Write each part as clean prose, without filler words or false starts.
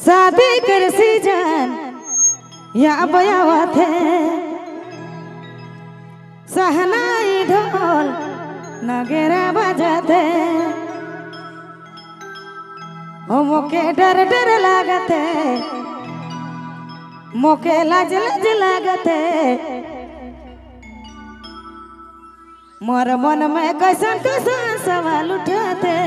शादी कर सीजन या बयावा थे सहनाई ढोल नगेरा बजाते ओ मोके डर डर लागते मोके लाज लाज लागते मोर मन में कैसन कैसन सवाल उठाते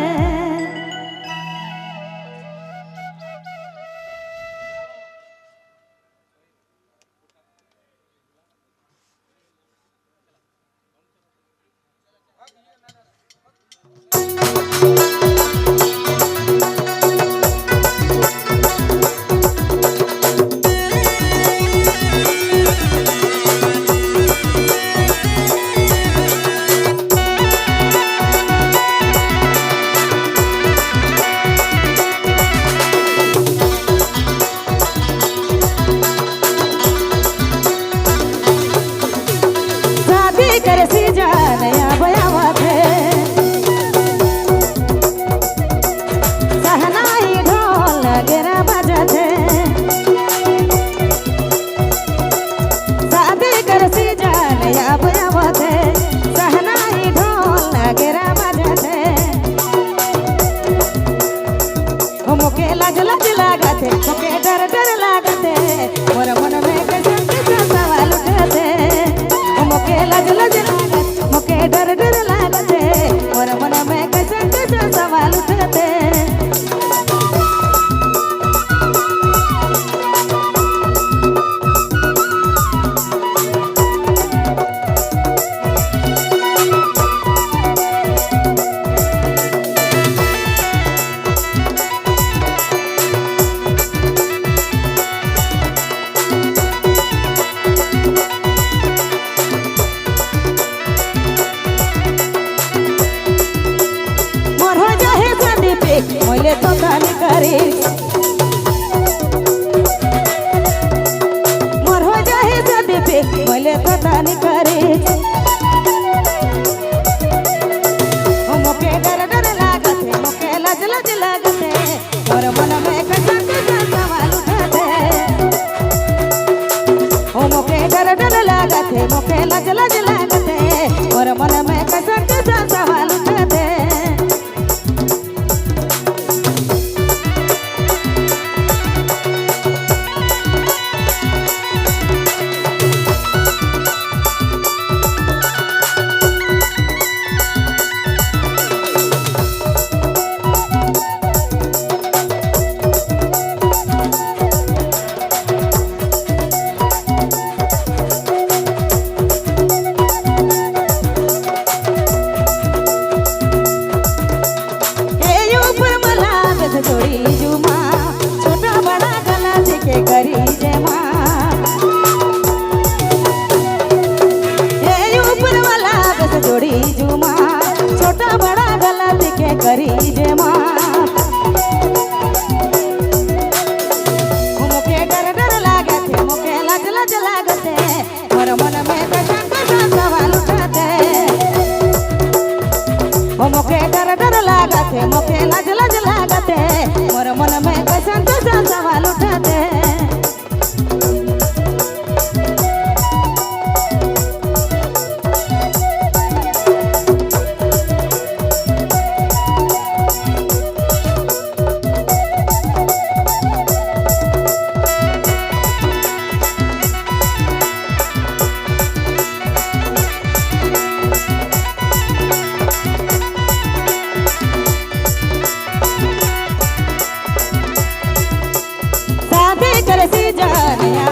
कर सीजन या बयावा थे सहनाई ढोल नगेरा बजाते शादी कर सीजन या बयावा थे सहनाई ढोल नगेरा बजाते ओ मोके लाज लाज लागते मोके डर डर लागते मोर मन में कैसन कैसन सवाल उठते मोके लाज लाज लागते मोके डर डर लागते और मन में कैसन कैसन सवाल उठते मोले तो कान करे मोर हो जाए शादी पे मोले तो कान करे ओ मोके डर डर लागते मोके लाज लाज लागते और मन में कैसन कैसन सवाल उठते ओ मोके डर डर लागते मोके लाज लाज लागते और मन में कैसन कैसन सवाल उठते जोड़ी जुमा छोटा बड़ा गला के करी जमा ये ऊपर वाला बस जोड़ी जुमा छोटा बड़ा गला के करी जमा मोके डर डर लागते मोके लाज लाज लागते और मन में कैसन कैसन सवाल उठाते ओ मोके डर डर लागते मोके लाज लाज लागते मोर मन में कैसन कैसन सवाल उठाते कर सीजन या